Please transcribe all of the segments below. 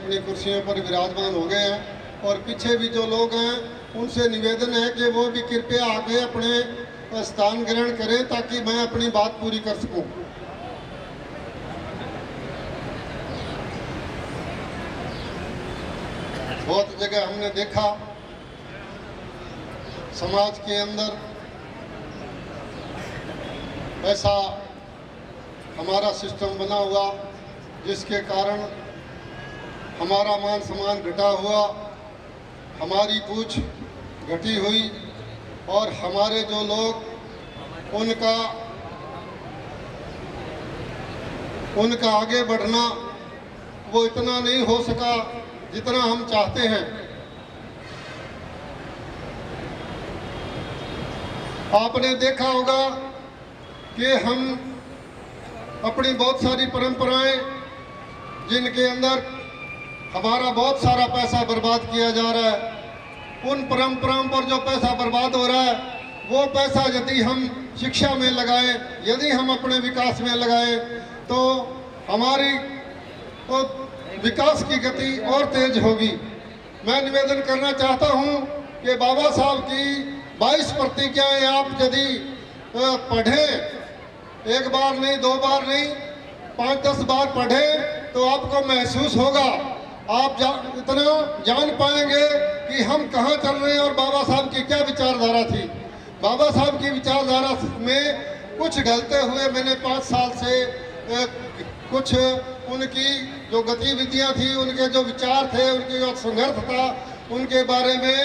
अपनी कुर्सियों पर विराजमान हो गए हैं और पीछे भी जो लोग हैं उनसे निवेदन है कि वो भी कृपया आगे अपने स्थान ग्रहण करें ताकि मैं अपनी बात पूरी कर सकूं। बहुत जगह हमने देखा समाज के अंदर ऐसा हमारा सिस्टम बना हुआ जिसके कारण हमारा मान सम्मान घटा हुआ, हमारी पूछ घटी हुई और हमारे जो लोग उनका आगे बढ़ना वो इतना नहीं हो सका जितना हम चाहते हैं। आपने देखा होगा कि हम अपनी बहुत सारी परंपराएं जिनके अंदर हमारा बहुत सारा पैसा बर्बाद किया जा रहा है, उन परंपराओं पर जो पैसा बर्बाद हो रहा है वो पैसा यदि हम शिक्षा में लगाएं, यदि हम अपने विकास में लगाएं तो हमारी तो विकास की गति और तेज होगी। मैं निवेदन करना चाहता हूं कि बाबा साहब की 22 प्रतिज्ञाएं आप यदि पढ़ें, एक बार नहीं, 2 बार नहीं, 5-10 बार पढ़ें तो आपको महसूस होगा, आप इतना जान पाएंगे कि हम कहाँ चल रहे हैं और बाबा साहब की क्या विचारधारा थी। बाबा साहब की विचारधारा में कुछ ढलते हुए मैंने 5 साल से कुछ उनकी जो गतिविधियां थी, उनके जो विचार थे, उनके जो संघर्ष था, उनके बारे में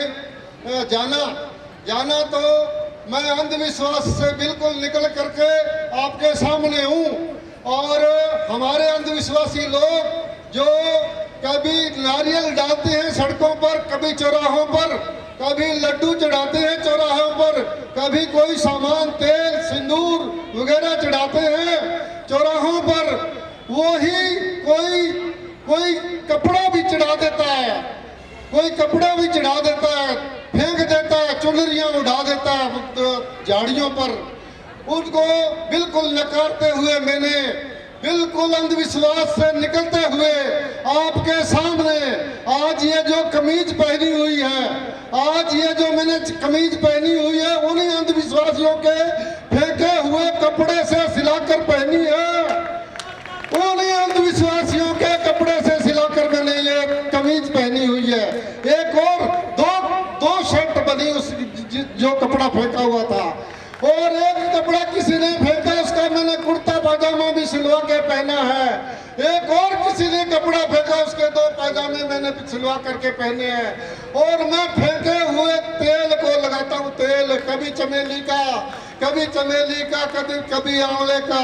जाना तो मैं अंधविश्वास से बिल्कुल निकल करके आपके सामने हूँ। और हमारे अंधविश्वासी लोग जो कभी नारियल डालते हैं सड़कों पर, कभी चौराहों पर, कभी लड्डू चढ़ाते हैं चौराहों पर, कभी कोई सामान तेल सिंदूर वगैरह चढ़ाते हैं चौराहों पर, वो ही कोई कपड़ा भी चढ़ा देता है, कोई कपड़ा भी चढ़ा देता है, फेंक देता है, चुनरियां उड़ा देता है झाड़ियों पर। उनको बिल्कुल नकारते हुए मैंने बिल्कुल अंधविश्वास से निकलते हुए आपके सामने आज ये जो कमीज पहनी हुई है, आज ये जो मैंने कमीज पहनी हुई है, उन्हीं अंधविश्वासियों के फेंके हुए कपड़े से सिलाकर पहनी है, उन्हीं अंधविश्वासियों के कपड़े से सिलाकर मैंने ये कमीज पहनी हुई है। एक और दो शर्ट बनी उस जो कपड़ा फेंका हुआ था, और एक कपड़ा किसी ने फेंका उसका मैंने कुर्ता पाजामा भी सिलवा के पहना है, एक और किसी ने कपड़ा फेंका उसके 2 पाजामे मैंने सिलवा करके पहने हैं। और मैं फेंके हुए तेल को लगाता हूँ, तेल कभी चमेली का, कभी आंवले का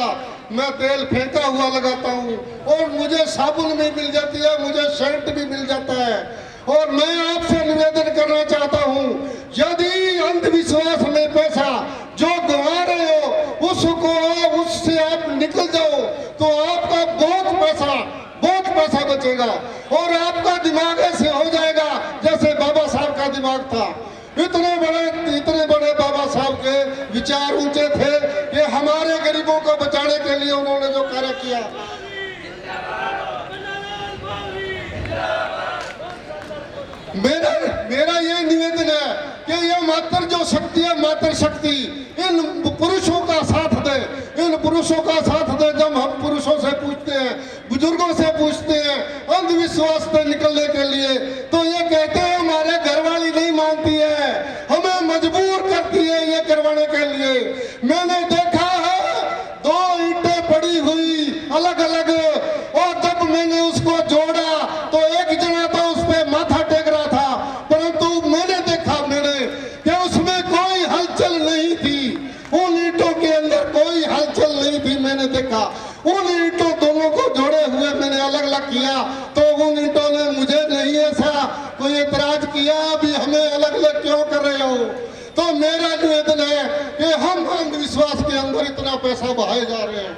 मैं तेल फेंका हुआ लगाता हूँ, और मुझे साबुन भी मिल जाती है, मुझे सेंट भी मिल जाता है। और मैं आपसे निवेदन करना चाहता हूँ, यदि अंधविश्वास में पैसा जो गंवा रहे हो उससे आप निकल जाओ तो आपका बहुत पैसा बचेगा और आपका दिमाग ऐसे हो जाएगा जैसे बाबा साहब का दिमाग था। इतने बड़े बाबा साहब के विचार ऊंचे थे कि हमारे गरीबों को बचाने के लिए उन्होंने जो कार्य किया। मेरा ये निवेदन है कि ये मातृ शक्ति इन पुरुषों का साथ दे। जब हम पुरुषों से पूछते हैं, बुजुर्गों से पूछते हैं अंधविश्वास से निकलने के लिए, तो ये कहते हैं हमारे घरवाली नहीं मानती है, हमें मजबूर करती है ये करवाने के लिए। मैंने देखा है 2 ईंटें पड़ी हुई अलग अलग, और जब मैंने उसको जोड़ा तो एक जना तो उस पर माथा टेक रहा था, परंतु मैंने देखा कि उसमें कोई हलचल नहीं थी, उन ईंटों के अंदर कोई हलचल नहीं थी। मैंने देखा उन ईंटों दोनों को जोड़े हुए मैंने अलग अलग किया, तो उन ईंटों ने मुझे नहीं ऐसा कोई एतराज किया भी हमें अलग अलग क्यों कर रहे हो। तो मेरा निवेदन है कि हम अंधविश्वास के अंदर इतना पैसा बहाए जा रहे हैं,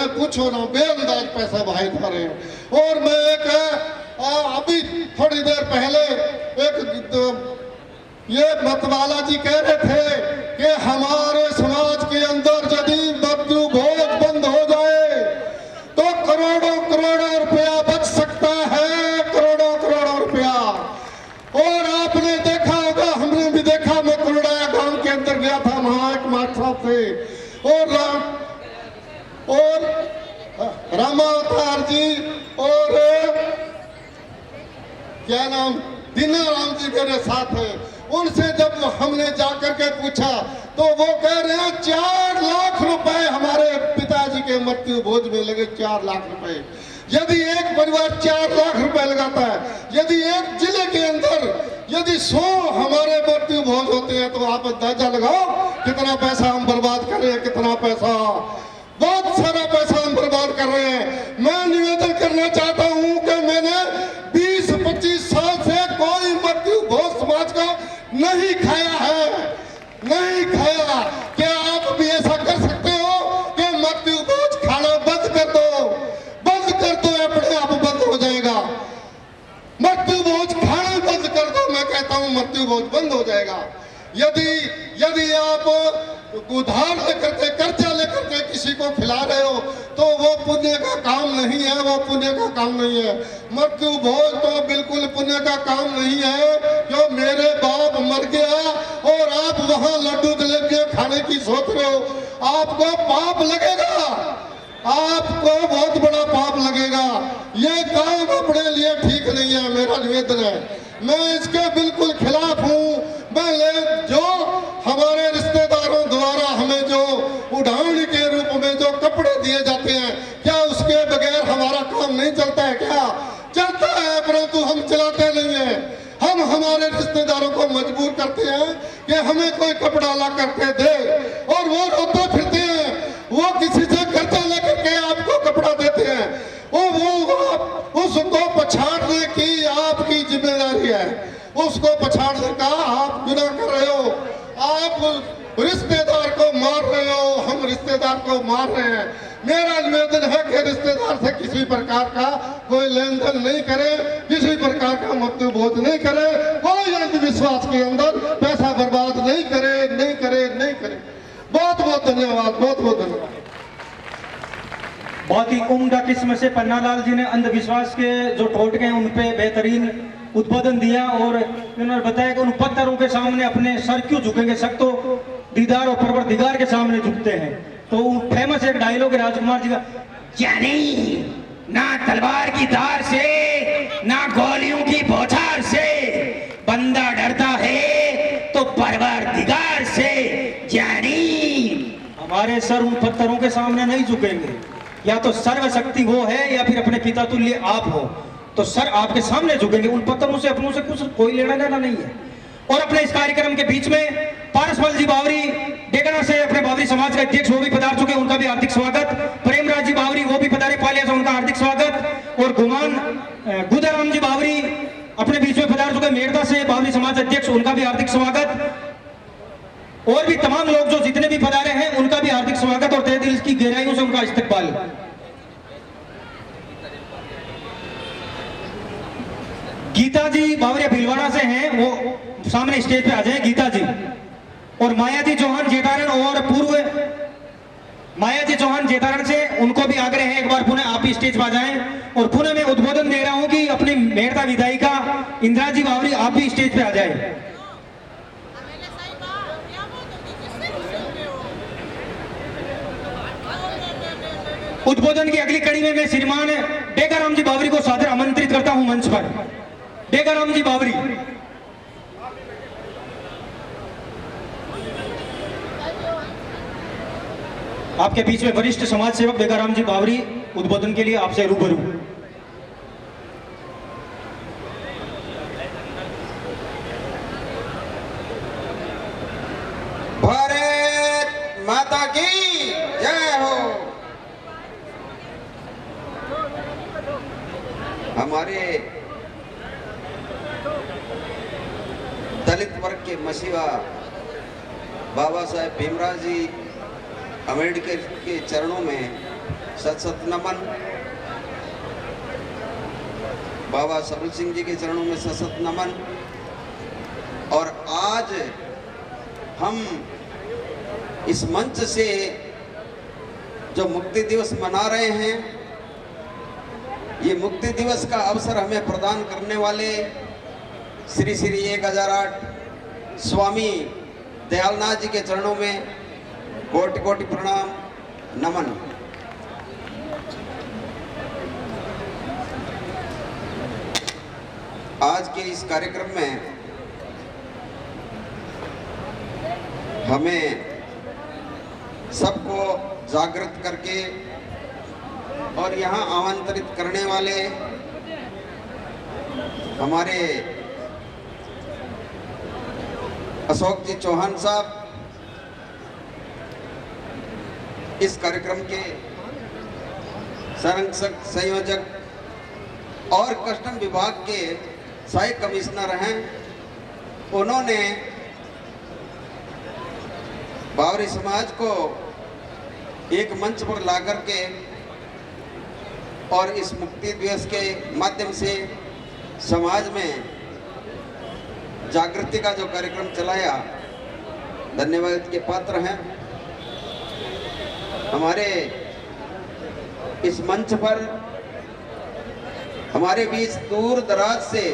पूछो ना, बेअंदाज पैसा बहाए जा रहे हैं। और मैं अभी थोड़ी देर पहले ये मतवाला जी कह रहे थे कि हमारे समाज के अंदर यदि मृत्यु भोज बंद हो जाए तो करोड़ों रुपया बच और क्या नाम दीनाराम जी मेरे साथ है। उनसे जब हमने जाकर के पूछा तो वो कह रहे हैं 4 लाख रुपए हमारे पिताजी के मृत्यु भोज में लगे। 4 लाख रुपए। यदि एक परिवार 4 लाख रुपए लगाता है, यदि एक जिले के अंदर यदि 100 हमारे मृत्यु भोज होते हैं तो आप अंदाजा लगाओ कितना पैसा हम बर्बाद कर रहे हैं। कितना पैसा, बहुत सारा पैसा हम बर्बाद कर रहे हैं। मैं निवेदन करना चाहता हूं कि मैंने 20-25 साल से कोई मृत्यु भोज समाज का नहीं खाया है, नहीं खाया। क्या आप भी ऐसा कर सकते हो कि मृत्यु भोज खाना बंद कर दो? बंद कर दो, अपने आप बंद हो जाएगा। मृत्यु भोज खाना बंद कर दो, मैं कहता हूं मृत्यु भोज बंद हो जाएगा। यदि आप उधार लेकर के, कर्जा लेकर के किसी को खिला रहे हो तो वो पुण्य का काम नहीं है, वो पुण्य का काम नहीं है। मृत्यु भोज तो बिल्कुल पुण्य का काम नहीं है। जो मेरे बाप मर गया और आप वहां लड्डू जलेबियां खाने की सोच रहे हो, आपको पाप लगेगा, आपको बहुत बड़ा पाप लगेगा। ये काम अपने लिए ठीक नहीं है। मेरा निवेदन है, मैं इसके बिल्कुल खिलाफ हूँ। मैं जो हमारे रिश्तेदारों द्वारा हमें जो उड़ान के रूप में जो कपड़े दिए जाते हैं, क्या उसके बगैर हमारा काम नहीं चलता है? क्या चलता है, परंतु हम चलाते नहीं है। हम हमारे रिश्तेदारों को मजबूर करते हैं कि हमें कोई कपड़ा ला करके दे, और वो रोते फिरते हैं। वो किसी से कर्जा लेकर के आपको कपड़ा देते हैं। वो उसको पछाड़ने की आपकी जिम्मेदारी है। उसको पछाड़ने का आप गुनाह कर रहे हो। आप रिश्तेदार को मार रहे हो, हम रिश्तेदार को मार रहे हैं। मेरा निवेदन है कि रिश्तेदार से किसी प्रकार का कोई लेन देन नहीं करे, किसी प्रकार का मृत्यु भोज नहीं करे, कोई अंधविश्वास के अंदर पैसा बर्बाद नहीं करे, नहीं करे, नहीं करे। बहुत बहुत धन्यवाद, बहुत बहुत धन्यवाद। बहुत ही उम्दा किस्म से पन्नालाल जी ने अंधविश्वास के जो टोटके हैं उन पे बेहतरीन उद्बोधन दिया, और उन्होंने बताया कि उन पत्थरों के सामने अपने सर क्यों झुकेंगे, सब तो दीदार और परवरदिगार के सामने झुकते हैं। तो फेमस एक डायलॉग है राजकुमार जी का, यानी ना तलवार की धार से ना गोलियों की बौछार से बंदा डरता है तो परवरदिगार से। यानी हमारे सर उन पत्थरों के सामने नहीं झुकेंगे। या तो सर्वशक्ति वो है या फिर अपने पिता तुल्य आप हो, तो सर आपके सामने झुकेंगे। उन पत्थरों से अपनों से कुछ कोई लेना देना नहीं है। और अपने इस कार्यक्रम के बीच में पारसमल जी बावरी डेगना से अपने बावरी समाज के अध्यक्ष वो भी पधार चुके, उनका भी हार्दिक स्वागत। प्रेमराज जी बावरी वो भी पधारे पालिया से, उनका हार्दिक स्वागत। और गुदाराम जी बावरी अपने बीच में पधार चुके मेरदा से, बावरी समाज अध्यक्ष, उनका भी हार्दिक स्वागत। और भी तमाम लोग जो जितने भी पधारे हैं उनका भी हार्दिक स्वागत और तहे दिल की गहराइयों से उनका इस्तकबाल। गीता जी बावरिया भीलवाड़ा से हैं, वो सामने स्टेज पे आ जाएं, गीता जी। और माया जी चौहान जेठारण, और पूर्व माया जी चौहान जेठारण से, उनको भी आग्रह है एक बार पुनः आप भी स्टेज पर आ जाएं। और पुनः मैं उद्बोधन दे रहा हूं कि अपनी मेरदा विधायिका इंदिरा जी बावरी आप भी स्टेज पे आ जाए। उद्बोधन की अगली कड़ी में मैं श्रीमान डेगाराम जी बावरी को सादर आमंत्रित करता हूं मंच पर। डेगाराम जी बावरी, आपके बीच में वरिष्ठ समाज सेवक डेगाराम जी बावरी उद्बोधन के लिए आपसे रूबरू। भारत माता की जय हो। हमारे दलित वर्ग के मसीहा बाबा साहेब भीमराव जी अम्बेडकर के चरणों में सत सत नमन। बाबा सबल सिंह जी के चरणों में सत सत नमन। और आज हम इस मंच से जो मुक्ति दिवस मना रहे हैं, ये मुक्ति दिवस का अवसर हमें प्रदान करने वाले श्री श्री 1008 स्वामी दयालनाथ जी के चरणों में कोटि कोटि प्रणाम नमन। आज के इस कार्यक्रम में हमें सबको जागृत करके और यहाँ आमंत्रित करने वाले हमारे अशोक जी चौहान साहब, इस कार्यक्रम के संरक्षक, संयोजक और कस्टम विभाग के सहायक कमिश्नर हैं, उन्होंने बावरी समाज को एक मंच पर ला करके और इस मुक्ति दिवस के माध्यम से समाज में जागृति का जो कार्यक्रम चलाया, धन्यवाद के पात्र हैं। हमारे इस मंच पर हमारे बीच दूर दराज से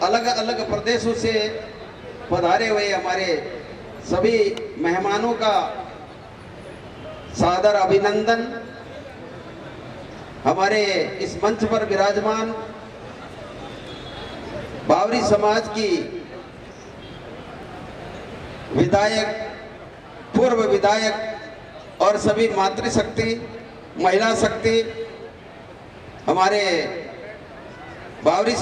अलग अलग प्रदेशों से पधारे हुए हमारे सभी मेहमानों का सादर अभिनंदन। हमारे इस मंच पर विराजमान बावरी समाज की विधायक, पूर्व विधायक और सभी मातृशक्ति, महिला शक्ति, हमारे बावरी